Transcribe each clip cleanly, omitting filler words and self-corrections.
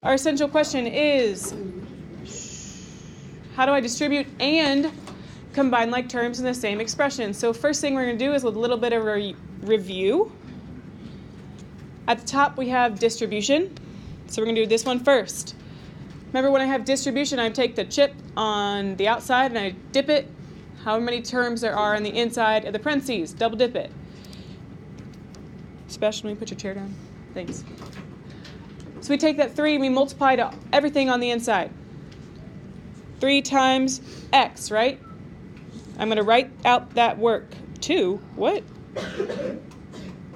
Our essential question is, how do I distribute and combine like terms in the same expression? So first thing we're going to do is a little bit of a review. At the top we have distribution. So we're going to do this one first. Remember, when I have distribution, I take the chip on the outside and I dip it. How many terms there are on the inside of the parentheses. Double dip it. Sebastian, will you put your chair down? Thanks. So we take that 3 and we multiply to everything on the inside. 3 times x, right? I'm going to write out that work. 2, what?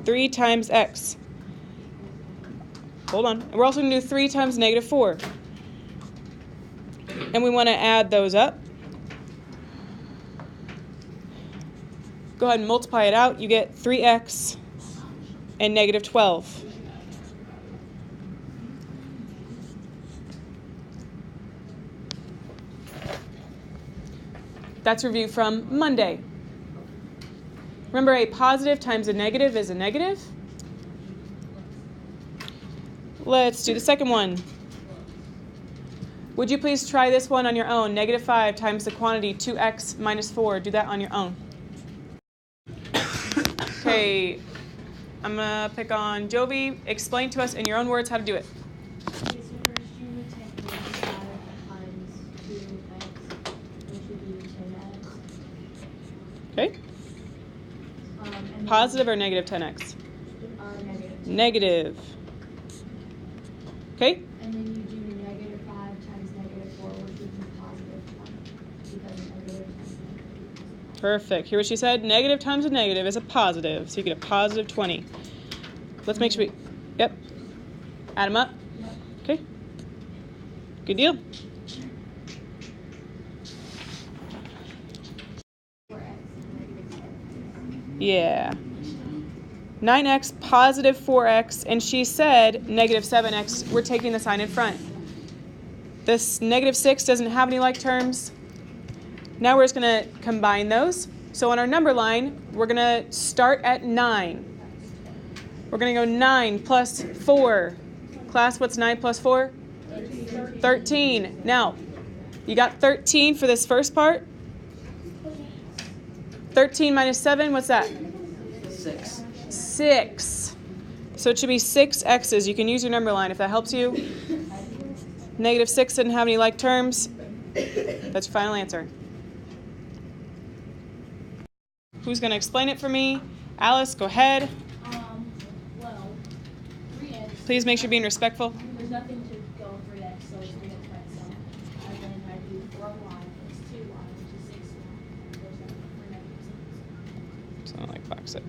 3 times x. Hold on. And we're also going to do 3 times negative 4. And we want to add those up. Go ahead and multiply it out. You get 3x and negative 12. That's review from Monday. Remember, a positive times a negative is a negative. Let's do the second one. Would you please try this one on your own? Negative 5 times the quantity 2x minus 4. Do that on your own. Okay, I'm going to pick on Jovi. Explain to us in your own words how to do it. Okay, so first you would take negative 5 times 2x, which would be 10x. Okay. And Positive or negative 10x? Negative. Negative. Okay. And then you do negative 5 times negative 4, which would be positive 1, because negative times negative. Perfect. Hear what she said? Negative times a negative is a positive. So you get a positive 20. Let's make sure we... Yep. Add them up. Yep. Okay. Good deal. 4x and negative 7. Yeah. 9x, positive 4x, and she said negative 7x. We're taking the sign in front. This negative 6 doesn't have any like terms. Now we're just going to combine those. So on our number line, we're going to start at 9. We're going to go 9 plus 4. Class, what's 9 plus 4? 13. Now, you got 13 for this first part. 13 minus 7, what's that? 6. So it should be 6 x's. You can use your number line if that helps you. Negative 6 didn't have any like terms. That's your final answer. Who's going to explain it for me? Alice, go ahead. Well, 3x. Please make sure you're being respectful. There's nothing to go with 3x, so it's 3x by itself. And then I do 4y plus 2y, which is 6y. There's nothing for negative 6. Something like box it.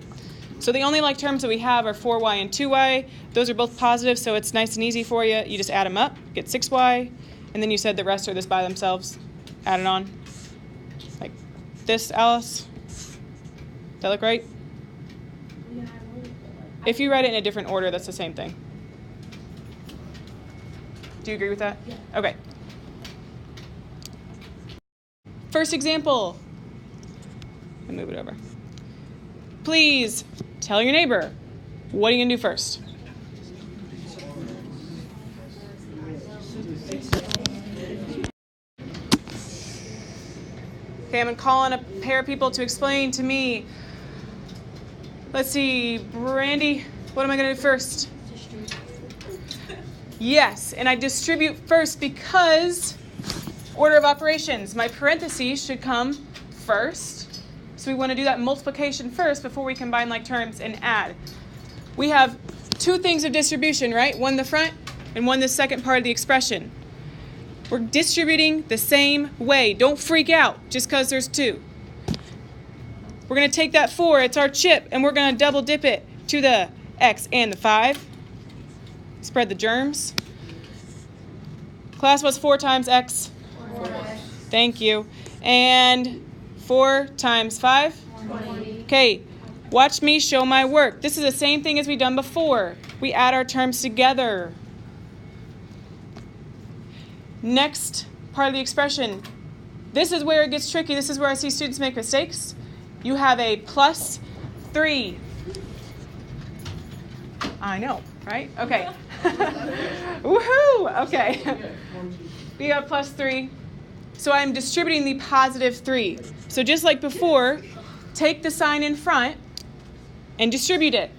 So the only like terms that we have are 4y and 2y. Those are both positive, so it's nice and easy for you. You just add them up, get 6y, and then you said the rest are this by themselves. Add it on. Like this, Alice. Does that look right? Yeah, If you write it in a different order, that's the same thing. Do you agree with that? Yeah. Okay. First example. I'll move it over. Please tell your neighbor, what are you going to do first? Okay, I'm going to call on a pair of people to explain to me. Let's see, Brandy, what am I going to do first? Distribute. Yes, and I distribute first because order of operations. My parentheses should come first. So we want to do that multiplication first before we combine like terms and add. We have 2 things of distribution, right? One the front and one the second part of the expression. We're distributing the same way. Don't freak out just because there's 2. We're going to take that 4, it's our chip, and we're going to double dip it to the x and the 5. Spread the germs. Class, what's 4 times x? 4x. Thank you. And 4 times 5? 20. Okay, watch me show my work. This is the same thing as we've done before. We add our terms together. Next part of the expression. This is where it gets tricky. This is where I see students make mistakes. You have a plus 3. I know, right? Okay. Woohoo! Okay. We got plus 3. So I'm distributing the positive 3. So just like before, take the sign in front and distribute it.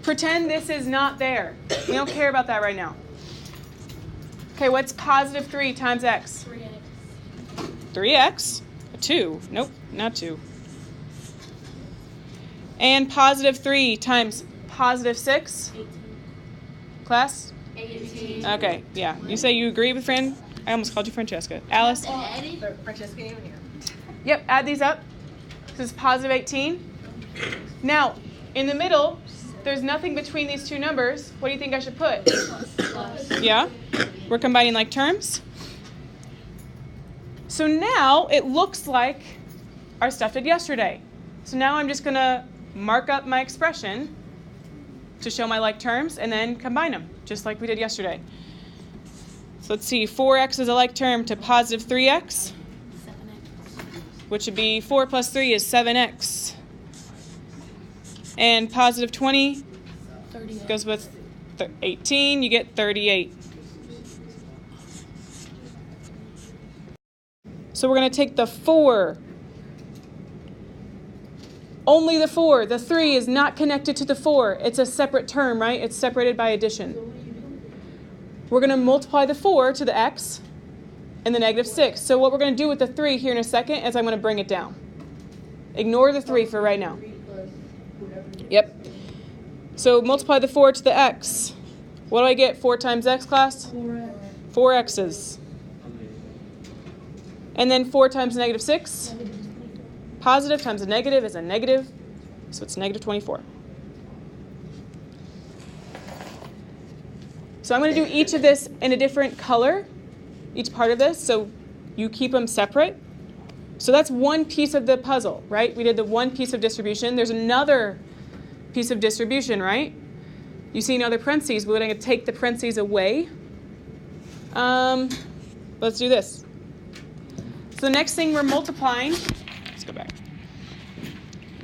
Pretend this is not there. We don't care about that right now. Okay, what's positive 3 times x? 3x. 3x? 2. Nope, not 2. And positive 3 times positive 6? 18. Class? 18. Okay, yeah. You say you agree with Fran? I almost called you Francesca. Alice? Eddie? Francesca even here. Yep, add these up. This is positive 18. Now, in the middle, there's nothing between these two numbers. What do you think I should put? Plus. Yeah? We're combining like terms. So now it looks like our stuff did yesterday. So now I'm just going to mark up my expression to show my like terms and then combine them, just like we did yesterday. So let's see, 4x is a like term to positive 3x, 7x. which would be 4 plus 3 is 7x. And positive 20 38. goes with 18, you get 38. So we're going to take the 4. Only the 4. The 3 is not connected to the 4. It's a separate term, right? It's separated by addition. We're going to multiply the 4 to the x and the negative 6. So what we're going to do with the 3 here in a second is I'm going to bring it down. Ignore the 3 for right now. Yep. So multiply the 4 to the x. What do I get? 4 times x, class? 4x. 4 x's. And then 4 times negative 6. Positive times a negative is a negative, so it's negative 24. So I'm going to do each of this in a different color, each part of this, so you keep them separate. So that's one piece of the puzzle, right? We did the one piece of distribution. There's another piece of distribution, right? You see another parentheses. We're going to take the parentheses away. Let's do this. So the next thing we're multiplying, let's go back.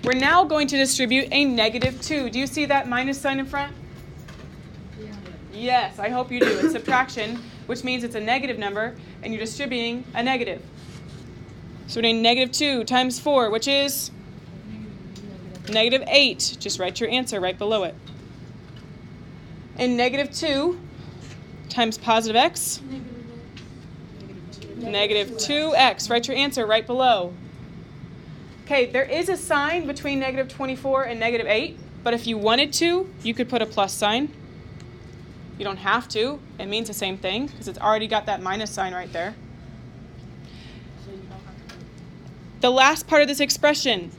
We're now going to distribute a negative 2. Do you see that minus sign in front? Yeah. Yes, I hope you do. It's subtraction, which means it's a negative number, and you're distributing a negative. So we're doing negative 2 times 4, which is negative 8. Just write your answer right below it. And negative 2 times positive x, negative 2x. Write your answer right below. Okay, there is a sign between negative 24 and negative 8, but if you wanted to, you could put a plus sign. You don't have to. It means the same thing because it's already got that minus sign right there. The last part of this expression,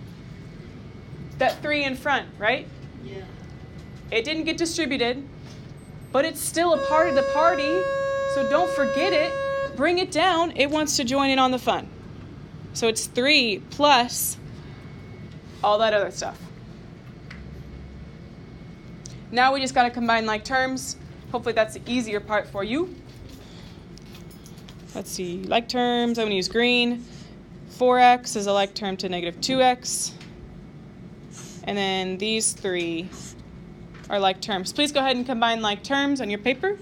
that 3 in front, right? Yeah. It didn't get distributed, but it's still a part of the party, so don't forget it. Bring it down. It wants to join in on the fun. So it's 3 plus all that other stuff. Now we just got to combine like terms. Hopefully that's the easier part for you. Let's see, like terms, I'm going to use green. 4x is a like term to negative 2x. And then these 3 are like terms. Please go ahead and combine like terms on your paper.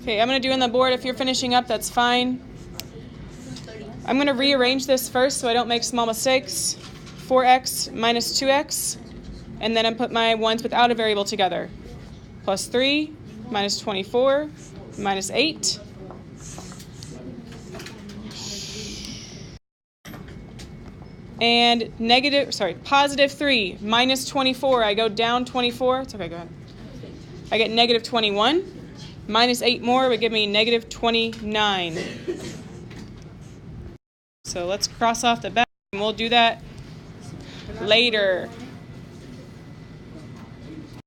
Okay, I'm going to do on the board. If you're finishing up, that's fine. I'm going to rearrange this first so I don't make small mistakes. 4x minus 2x. And then I put my ones without a variable together. Plus 3 minus 24 minus 8. And positive 3 minus 24. I go down 24. It's okay, go ahead. I get negative 21. Minus 8 more would give me negative 29. So let's cross off the back, and we'll do that later.